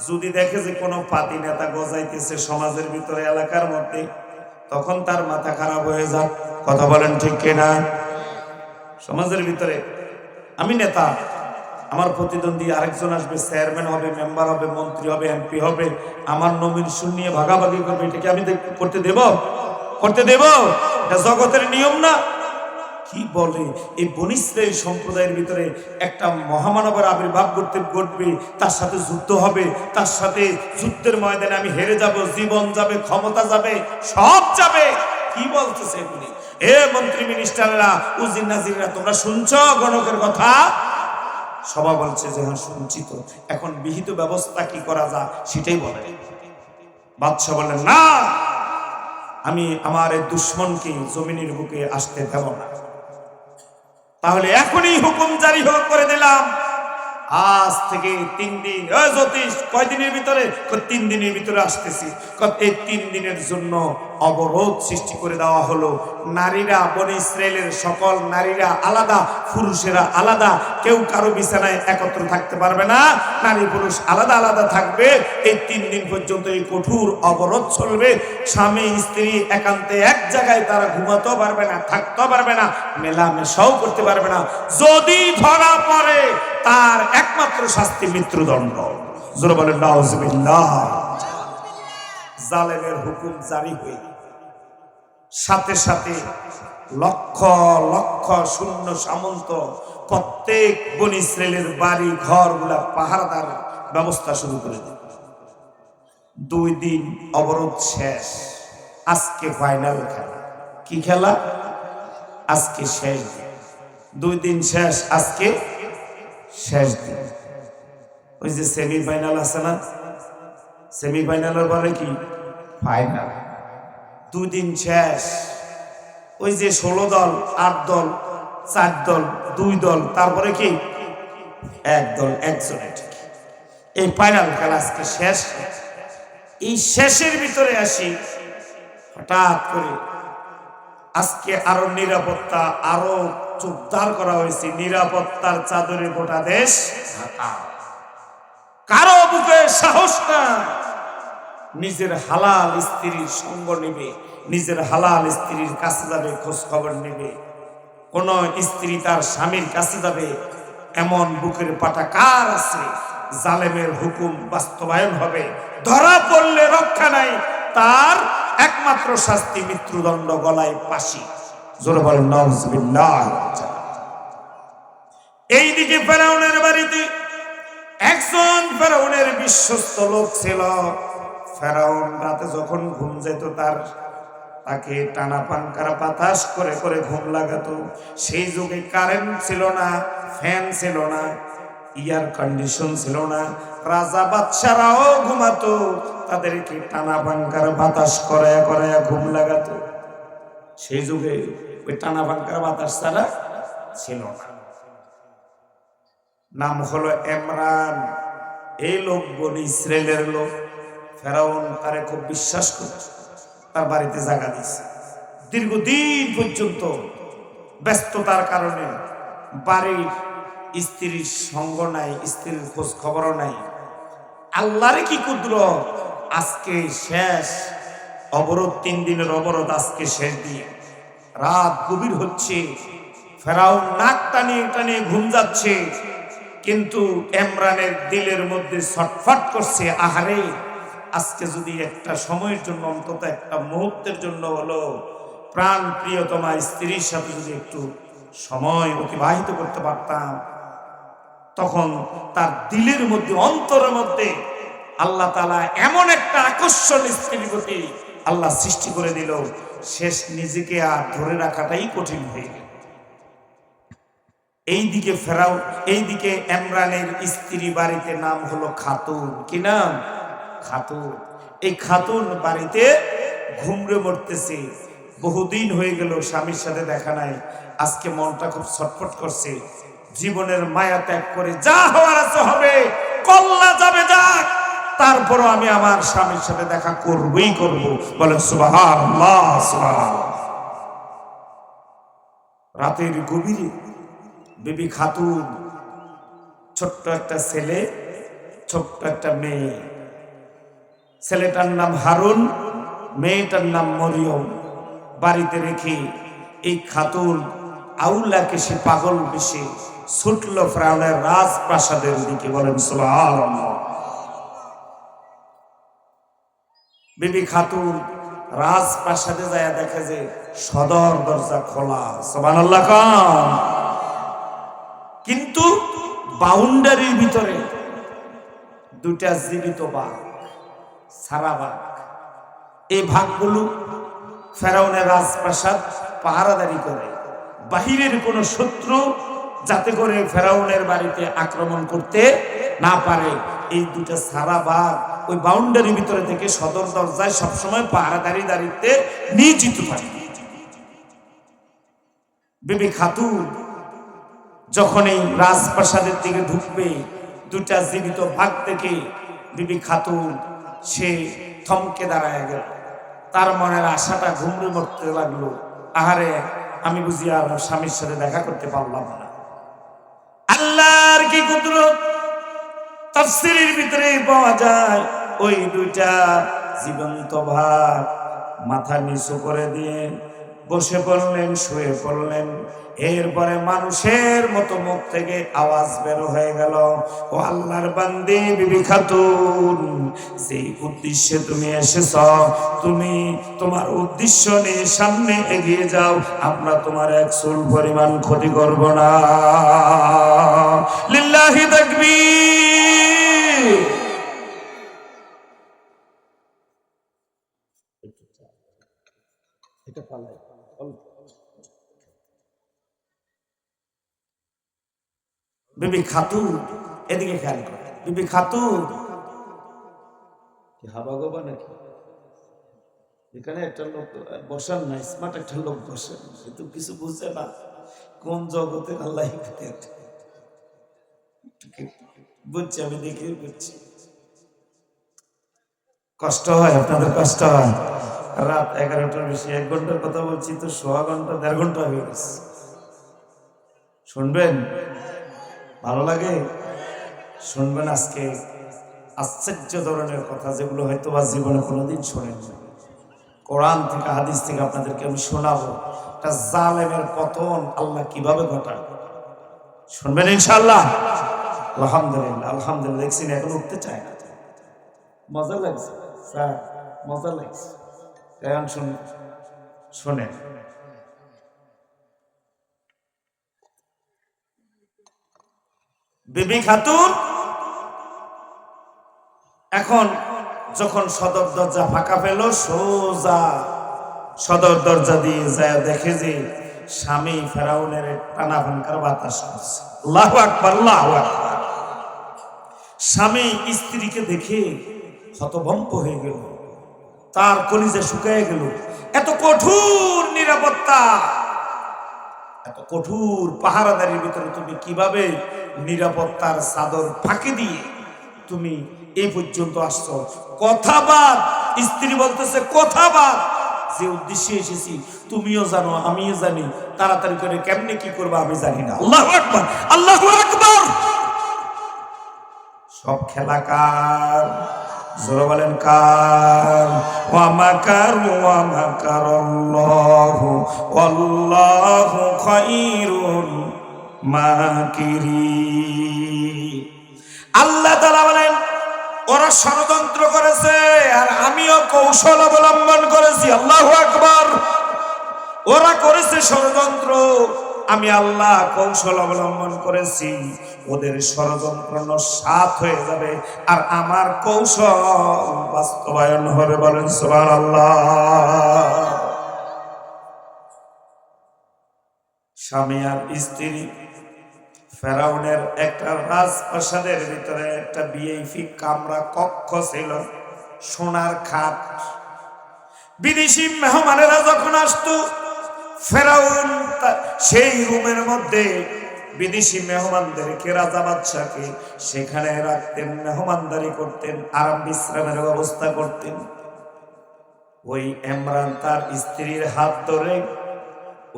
যদি দেখে যে কোনো পাতি নেতা গজাইতেছে সমাজের ভিতরে, এলাকার মধ্যে, তখন তার মাথা খারাপ হয়ে যায়। কথা বলেন ঠিক কিনা? সমাজের ভিতরে আমি নেতা, আমার প্রতিদ্বন্দ্বী আরেকজন আসবে, চেয়ারম্যান হবে, মেম্বার হবে, মন্ত্রী হবে, এমপি হবে, আমার নমিনেশন নিয়ে ভাগাভাগি করবে, এটাকে আমি করতে দেব? করতে দেব? এটা জগতের নিয়ম না। কি বলে, এই বনি ইসরাইল সম্প্রদায়ের ভিতরে একটা মহামানবের আবির্ভাব ঘটবে, তার সাথে যুদ্ধ হবে, তার সাথে যুদ্ধের ময়দানে আমি হেরে যাব, জীবন যাবে, ক্ষমতা যাবে, সব যাবে। কি বলতেছে এগুলি? এ মন্ত্রী মিনিস্টাররা, উজির নাজিররা, তোমরা শুনছো গণকের কথা? সবাই বলছে যে হ্যাঁ শুনছি। তো এখন বিহিত ব্যবস্থা কি করা যায় সেটাই বলে। বাদশা বললেন, না, আমি আমার এই দুশ্মনকে জমিনের বুকে আসতে দেব না। তাহলে এখনই হুকুম জারি করে দিলাম, আজ থেকে 3 দিন। জ্যোতিষ, কয়দিনের ভিতরে? 3 দিনের ভিতরে আসতেছি। এই 3 দিনের জন্য অবরোধ সৃষ্টি করে দেওয়া হলো। নারীরা, বনি ইসরায়েলের সকল নারীরা আলাদা, পুরুষেরা আলাদা, কেউ কারো বিছানায় একত্র থাকতে পারবে না, নারী পুরুষ আলাদা আলাদা থাকবে। এই 3 দিন পর্যন্ত এই কঠোর অবরোধ চলবে। স্বামী স্ত্রী একান্তে এক জায়গায় তারা ঘুমাতেও পারবে না, থাকতেও পারবে না, মেলামেশাও করতে পারবে না। যদি ধরা পড়ে তার একমাত্র শাস্তি মৃত্যুদণ্ড। জোরে বলেন নাউজুবিল্লাহ। জালেমের হুকুম জারি হয়ে সাথে সাথে লক্ষ লক্ষ সৈন্য সামন্ত প্রত্যেক বনি ইসরাইলের বাড়ি ঘরগুলা পাহারাদার ব্যবস্থা শুরু করে দেয়। 2 দিন অবরোধ শেষ। আজকে ফাইনাল খেলা। কি খেলা? আজকে শেষ। 2 দিন শেষ, আজকে শেষ দিন। ওই যে সেমিফাইনাল আছে না, সেমিফাইনালের পরে কি ফাইনাল। 2 দিন শেষ। ওই যে 16 দল, 8 দল, 4 দল, 2 দল, তারপরে কি 1 দল, একজনে। এই ফাইনাল খেলা আজকে শেষ। এই শেষের ভিতরে আসি, হঠাৎ করে আজকে আরো নিরাপত্তা আরো জোরদার করা হয়েছে। নিরাপত্তার চাদরে গোটা দেশ ঢাকা। কারো বুকে সাহস না নিজের হালাল স্ত্রীর সঙ্গ নেবে, নিজের হালাল স্ত্রীর কাছে যাবে, খোঁজ খবর নেবে। কোন স্ত্রী তার স্বামীর কাছে যাবে এমন বুকের পাটা কার আছে? জালেমের হুকুম বাস্তবায়ন হবে। ধরা পড়লে রক্ষা নাই, তার একমাত্র শাস্তি মৃত্যুদণ্ড, গলায় ফাঁসি। জোরে বলেন নাউজুবিল্লাহ। এইদিকে ফেরাউনের বাড়িতে একজন ফেরাউনের বিশ্বস্ত লোক ছিল। ফেরাউন রাতে যখন ঘুম যেত তাকে টানা পাঙ্কারা বাতাস করে করে ঘুম লাগাতো। সেই যুগে কারেন্ট ছিল না, ফ্যান ছিল না, এয়ার কন্ডিশন ছিল না। রাজা বাদশারাও ঘুমাতো, তাদেরকে টানা পাঙ্কারা বাতাস করে করে ঘুম লাগাতো। সেই যুগে ওই টানা পাঙ্কারা বাতাস ছাড়া ছিল না। নাম হলো ইমরান। এই লোক বনি ইসরায়েলের লোক। ফেরাউন তারে খুব বিশ্বাস করত, তার বাড়িতে জায়গা দিয়েছে। দীর্ঘদিন পর্যন্ত ব্যস্ততার কারণে বাড়ির স্ত্রীর সঙ্গ নাই, স্ত্রীর খোঁজ খবরও নাই। আল্লাহর কি কুদরত, আজকে শেষ অবরোধ, 3 দিনের অবরোধ আজকে শেষ দিয়ে রাত গভীর হচ্ছে। ফেরাউন নাক টানিয়ে টানিয়ে ঘুম যাচ্ছে, কিন্তু ইমরানের দিলের মধ্যে ছটফট করছে, আহারে আজকে যদি একটা সময়ের জন্য, অন্তত একটা মুহূর্তের জন্য হলো প্রাণ প্রিয়তমা স্ত্রীর সাথে যদি একটু সময় অতিবাহিত করতে পারতাম। তখন তার দিলের মধ্যে, অন্তরের মধ্যে আল্লাহ তাআলা এমন একটা আকর্ষণ স্ত্রীর প্রতি আল্লাহ সৃষ্টি করে দিল, শেষ নিজেকে আর ধরে রাখাটাই কঠিন হয়ে গেল। এইদিকে ফেরাউন, এইদিকে ইমরানের স্ত্রী বাড়িতে নাম হলো খাতুন। কি নাম? খাতুন। এই খাতুন বাড়িতে ঘুমরে মরতেছে। বহুদিন হয়ে গেল স্বামীর সাথে দেখা নাই, আজকে মনটা খুব ছটফট করছে। জীবনের মায়া ত্যাগ করে যা হওয়ার আছে হবে, কল্লা যাবে যাক, তারপরও আমি আমার স্বামীর সাথে দেখা করবই করব। বলেন সুবহানাল্লাহ, সুবহানাল্লাহ। রাতের গভীরে বিবি খাতুন, ছোট্ট একটা ছেলে, ছোট্ট একটা মেয়ে। ছেলেটার নাম হারুন, মেয়েটার নাম মরিয়ম। বাড়িতে রেখে এই খাতুন আউলাকে সে পাগল বেশে ছুটল ফেরাউনের রাজপ্রাসাদের দিকে। বলেন সুবহানাল্লাহ। বিবি খাতুন রাজপ্রাসাদে যায়, দেখে যে সদর দরজা খোলা। সুবহানাল্লাহ। কিন্তু বাউন্ডারির ভিতরে 2টা জীবিত বাঘ, সারা বাঘ। এই ভাগগুলো ফেরাউনের রাজপ্রাসাদ পাহারাদারি করে, বাহিরের কোন শত্রু যাতে করে ফেরাউনের বাড়িতে আক্রমণ করতে না পারে। এই 2টা সারা বাঘ ওই বাউন্ডারির ভিতরে থেকে সদর দরজায় সবসময় পাহারাদারি দাঁড়িয়ে নিয়োজিত থাকে। বিবি খাতুন যখন এই রাজপ্রাসাদের দিকে ঢুকবে, 2টা জীবিত বাঘ থেকে বিবি খাতুন সে থমকে দাঁড়ায় গেল। তার মনের আশাটা ঘুমড়ে মরতে লাগলো, আহারে আমি বুঝি আর স্বামীর সাথে দেখা করতে পারলাম না। আল্লাহর কি কুদরত! তাফসীরের ভিতরে পাওয়া যায় ওই 2টা জীবন্ত বাঘ মাথা নিচু করে দিয়ে বসে পড়লেন, শুয়ে পড়লেন। এরপরে মানুষের মতো মুখ থেকে আওয়াজ বের হয়ে গেল, ও আল্লাহর বান্দি বিবি খাতুন, যেই উদ্দেশ্যে তুমি এসেছ, তুমি তোমার উদ্দেশ্য নিয়ে সামনে এগিয়ে যাও, আমরা তোমার এক চুল পরিমাণ ক্ষতি করব না। লিল্লাহি তাকবীর। এটা পালাই বিবি খাতুন এদিকে খেয়াল করে। বিবি খাতুন হাবা গোবা নাকি? এখানে একটা লোক বসার না, স্মার্ট একটা লোক বসে, কিন্তু কিছু বুঝছে না কোন জগতের আল্লাহ বুঝছি, আমি দেখে বুঝছি। কষ্ট হয়, আপনাদের কষ্ট হয়। রাত 11টার বেশি, 1 ঘন্টার কথা বলছি তো 1.5 ঘন্টা 1.5 ঘন্টা হয়ে গেছে। শুনবেন? ভালো লাগে? শুনবেন আজকে আশ্চর্য ধরনের কথা, যেগুলো হয়তো বা জীবনে কোনোদিন শোনেন না। কোরআন থেকে, হাদিস থেকে আপনাদেরকে আমি শোনাবো একটা জালেমের পতন আল্লাহ কিভাবে ঘটায়। শুনবেন ইনশাআল্লাহ? আলহামদুলিল্লাহ আলহামদুলিল্লাহ। দেখছি না, এখন উঠতে চায় না। মজা লাগছে স্যার, মজা লাগছে। এখন শোনেন, বিবি খাতুন এখন যখন সদর দরজা ফাঁকা পেল, সোজা সদর দরজা দিয়ে যায় দেখে যে স্বামী ফেরাউনের টানা ফানকার বাতাস করছে। আল্লাহু আকবার, আল্লাহু আকবার। স্বামী স্ত্রীকে দেখে হতভম্ব হয়ে গেল, তার কলিজা শুকিয়ে গেল। এত কঠোর নিরাপত্তা, এত কঠোর পাহারাদারির ভিতরে তুমি কিভাবে নিরাপত্তার চাদর ফাঁকি দিয়ে তুমি এই পর্যন্ত আসছো? কথা বাদ। স্ত্রী বলতেছে কথা বাদ, যে উদ্দেশ্যে এসেছি তুমিও জানো আমিও জানি, তাড়াতাড়ি করে কেমনে কি করবো আমি জানি না। আল্লাহু আকবার, আল্লাহু আকবার। সব খেলা কার? জোরে বলেন কার? ওয়া মাকারু ওয়া মাকারাল্লাহু ওয়াল্লাহু খায়রুল মাকিরিন। আল্লাহ তাআলা বলেন ওরা ষড়যন্ত্র করেছে আর আমিও কৌশল অবলম্বন করেছি। আল্লাহু আকবার। ওরা করেছে ষড়যন্ত্র, আমি আল্লাহ কৌশল অবলম্বন করেছি। ওদের ষড়যন্ত্র নস্যাৎ হয়ে যাবে আর আমার কৌশল বাস্তবায়ন হবে। বলেন সুবহানাল্লাহ। স্বামী আর স্ত্রী ফেরাউনের একটা রাজপ্রাসাদের ভিতরে একটা ভিআইপি কামরা কক্ষ ছিল, সোনার খাট। বিদেশি মেহমানেরা যখন আসতো, ফেরাউন সেই রুমের মধ্যে বিদেশি মেহমানদেরকে, রাজা বাদশাকে সেখানে রাখতেন, মেহমানদারি করতেন, আরাম বিশ্রামের ব্যবস্থা করতেন। ওই ইমরান তার স্ত্রীর হাত ধরে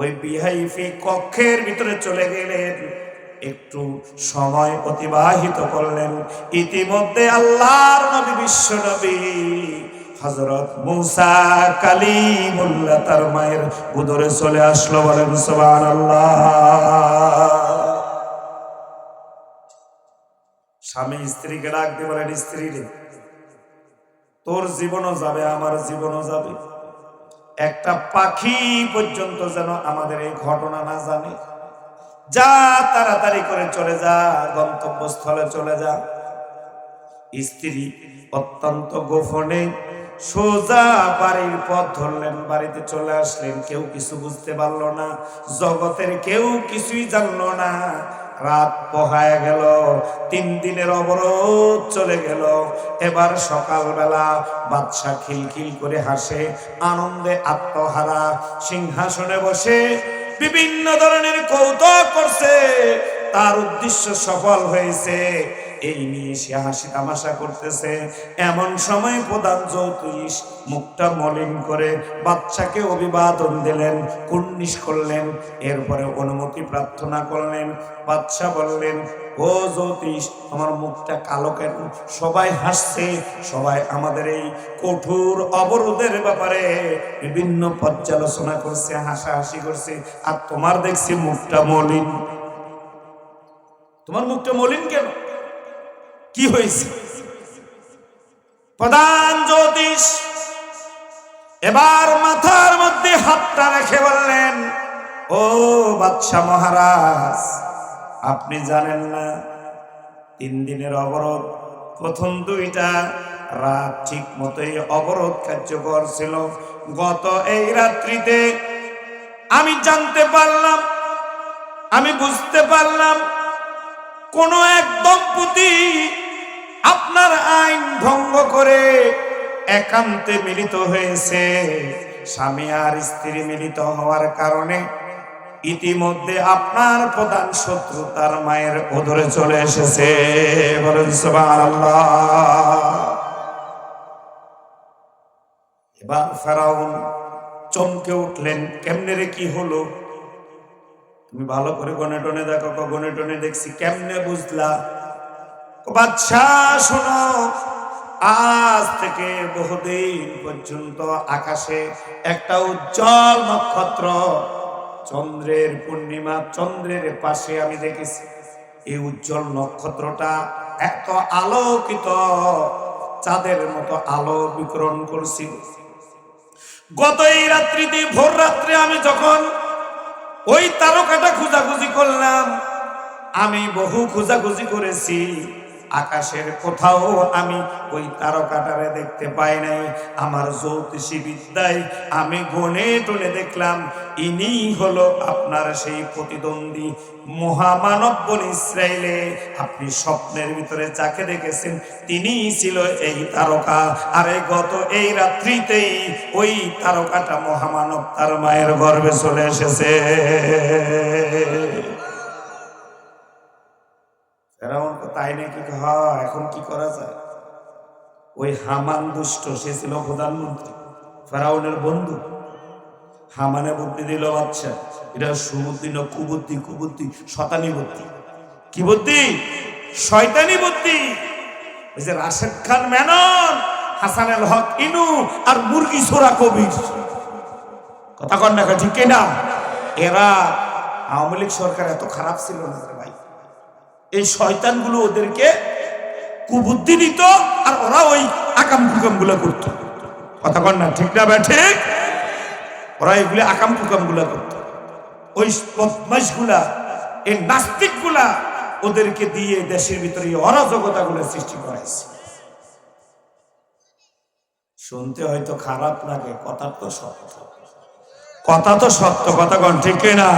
ওই ভিআইপি কক্ষের ভিতরে চলে গেলেন, একটু সময় অতিবাহিত করলেন। ইতিমধ্যে আল্লাহর নবী, বিশ্ব নবী হযরত মুসা কালিমুল্লাহ তার মায়ের উদরে চলে আসলো। বলেন সুবহানাল্লাহ। স্বামী স্ত্রীকে ডাক দিয়ে বলেন, স্ত্রী রে, তোর জীবনও যাবে আমার জীবনও যাবে, একটা পাখি পর্যন্ত যেন আমাদের এই ঘটনা না জানে। যা, তাড়াতাড়ি করে চলে যা, গন্তব্যস্থলে চলে যা। স্ত্রী অত্যন্ত গোপনে সোজা বাড়ির পথ ধরলেন, বাড়িতে চলে আসলেন। কেউ কিছু বুঝতে পারলো না, জগতের কেউ কিছুই জানলো না। রাত পোহায় গেল, 3 দিনের অবরোধ চলে গেল। এবার সকালবেলা বাদশা খিলখিল করে হাসে, আনন্দে আত্মহারা, সিংহাসনে বসে বিভিন্ন ধরনের কৌতুক করছে। তার উদ্দেশ্য সফল হয়েছে, এই নিয়ে সে হাসি তামাশা করতেছে। এমন সময় প্রধান জ্যোতিষ মুখটা মলিন করে বাচ্চাকে অভিবাদন দিলেন, কুর্নিশ করলেন, এরপরে অনুমতি প্রার্থনা করলেন। বাদশা বললেন, ও জ্যোতিষ, আমার মুখটা কালো কেন? সবাই হাসছে, সবাই আমাদের এই কঠোর অবরোধের ব্যাপারে বিভিন্ন পর্যালোচনা করছে, হাসাহাসি করছে, আর তোমার দেখছি মুখটা মলিন। তোমার মুখটা মলিন কেন? কি হয়েছে? প্রধান জ্যোতিষ এবার মাথার মধ্যে হাতটা রেখে বললেন, ও বাদশা মহারাজ, আপনি জানেন না 3 দিনের অবরোধ, প্রথম 2টা রাত ঠিক মতোই অবরোধ কার্যকর ছিল। গত এই রাত্রিতে আমি জানতে পারলাম, আমি বুঝতে পারলাম কোন এক দম্পতি আপনার আইন ভঙ্গ করে একান্তে মিলিত হয়েছে। স্বামী আর স্ত্রী মিলিত হওয়ার কারণে ইতিমধ্যে আপনার প্রধান শত্রু তার মায়ের উদরে চলে এসেছে। বলেন সুবহানাল্লাহ। এবার ফেরাউন চমকে উঠলেন, কেমনে রে, কি হলো? তুমি ভালো করে গনে টনে দেখো। গনে টনে দেখছি। কেমনে বুঝলা? বাদশাহ শোনো, আজ থেকে বহুদিন পর্যন্ত আকাশে একটা উজ্জ্বল নক্ষত্র, চন্দ্রের পূর্ণিমা, চন্দ্রের পাশে আমি দেখেছি। এই উজ্জ্বল নক্ষত্রটা এত আলোকিত, চাঁদের মতো আলো বিকিরণ করছিল। গত এই রাত্রিতে, ভোর রাত্রে আমি যখন ওই তারকাটা খোঁজাখুঁজি করলাম, আমি বহু খোঁজাখুঁজি করেছি, আকাশের কোথাও আমি ওই তারকাটারে দেখতে পাই নাই। আমার জ্যোতিষী বিদ্যায় আমি গনে টনে দেখলাম, ইনি হলো আপনার সেই প্রতিদ্বন্দ্বী মহামানব বনি ইসরাইলে। আপনি স্বপ্নের ভিতরে যাকে দেখেছেন তিনিই ছিল এই তারকা। আরে গত এই রাত্রিতেই ওই তারকাটা মহামানব তার মায়ের গর্ভে চলে এসেছে। ফেরাউন তাই নাকি? হ্যাঁ, এখন কি করা যায়? ওই হামান দুষ্ট, সে ছিল প্রধানমন্ত্রী, ফেরাউনের বন্ধু। হামানে বুদ্ধি দিল, আচ্ছা এটা সুবুদ্ধি না কুবুদ্ধি, কুবুদ্ধি শতানি বুদ্ধি। কি বুদ্ধি? শয়তানি বুদ্ধি। ওই যে রাশেদ খান মেনন, হাসানুল হক ইনু আর মুরগি ছোড়া কবির, কথা কন না ঠিক না? এরা আওয়ামী লীগ সরকার এত খারাপ ছিল না ভাই। এই শয়তানগুলো ওদেরকে কুবুদ্ধি দিত, আর ওরা ওই আকাম কুকাম গুলা করতো। কথা কন না ঠিক না ভাই? ঠিক, ওরা এগুলো আকাম কুকাম গুলা করতো। ওই বদমাইশ গুলা, এই নাস্তিক গুলা ওদেরকে দিয়ে দেশের ভিতরে অরাজকতা গুলো সৃষ্টি করাইছে। শুনতে হয়তো খারাপ লাগে, কথা তো সত্য, কথা তো সত্য, কথা কন ঠিক না?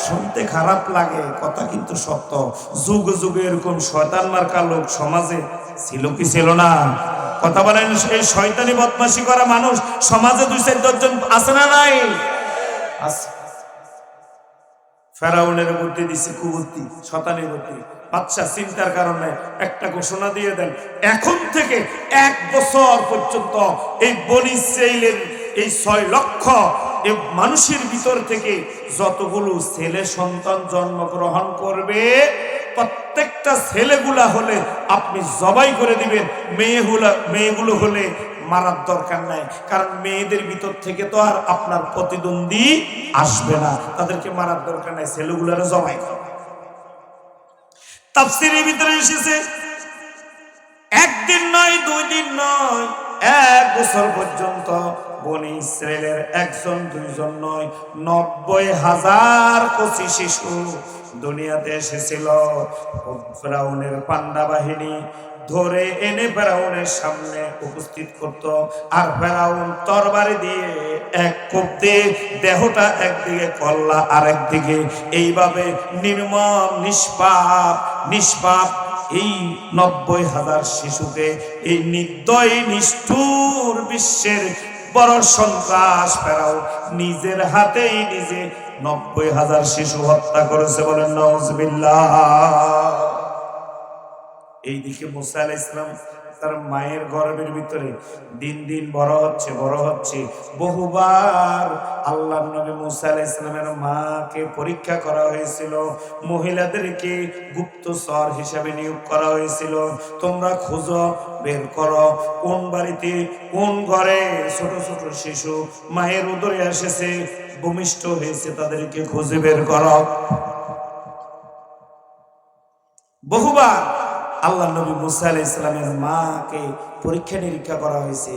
শুনতে খারাপ লাগে, কথা কিন্তু সত্য। যুগ যুগে এরকম শয়তান মার্কা লোক সমাজে ছিল কি ছিল না? কথা বলেন, এই শয়তানি বদমাশি করা মানুষ সমাজে 2-4 জন আছে না নাই? আছে। ফেরাউনের বুদ্ধি দিছে কুবুদ্ধি, শয়তানি বুদ্ধি। বাচ্চা চিন্তার কারণে একটা ঘোষণা দিয়ে দেন, এখন থেকে 1 বছর পর্যন্ত এই বনি ইসরাইলের এই 6 লক্ষ এই মানুষের ভিতর থেকে যতগুলো ছেলে সন্তান জন্মগ্রহণ করবে, প্রত্যেকটা ছেলেগুলা হলে আপনি জবাই করে দিবেন, মেয়েগুলো হলে মারার দরকার নাই। কারণ মেয়েদের ভিতর থেকে তো আর আপনার প্রতিদ্বন্দ্বী আসবে না, তাদেরকে মারার দরকার নাই, ছেলেগুলোর জবাই করবে। তাফসীরের ভিতরে এসেছে, 1 দিন নয় 2 দিন নয়, 1 বছর পর্যন্ত বনি ইসরাইলের 1 জন 2 জন নয়, 90,000 কচি শিশু দুনিয়াতে এসেছিল। ফেরাউনের পান্ডা বাহিনী ধরে এনে ফেরাউনের সামনে উপস্থিত করত, আর ফেরাউন তরবারি দিয়ে এক কোপ দিয়ে দেহটা একদিকে, কল্লা আরেকদিকে, এইভাবে নির্মম নিষ্পাপ এই 90,000 শিশুকে, এই নির্দয় নিষ্ঠুর বিশ্বের বড় সন্ত্রাস ফেরাউন নিজের হাতেই নিজে 90,000 শিশু হত্যা করেছে। বলেন নাউজুবিল্লাহ। এইদিকে মুসা আলাইহিস সালাম তার মায়ের গর্ভের ভিতরে দিন দিন বড় হচ্ছে। বহুবার আল্লাহর নবী মুসা আলাইহিস সালামের মাকে পরীক্ষা করা হয়েছিল, মহিলাদেরকে গুপ্তচর হিসাবে নিয়োগ করা হয়েছিল। তোমরা খোঁজো, বের করো কোন বাড়িতে কোন ঘরে ছোট ছোট শিশু মায়ের উদরে এসেছে, ভূমিষ্ঠ হয়েছে, তাদেরকে খুঁজে বের করো। বহুবার আল্লাহ নবী মুসা আলাইহিস সালামের মাকে পরীক্ষা নিরীক্ষা করা হয়েছে।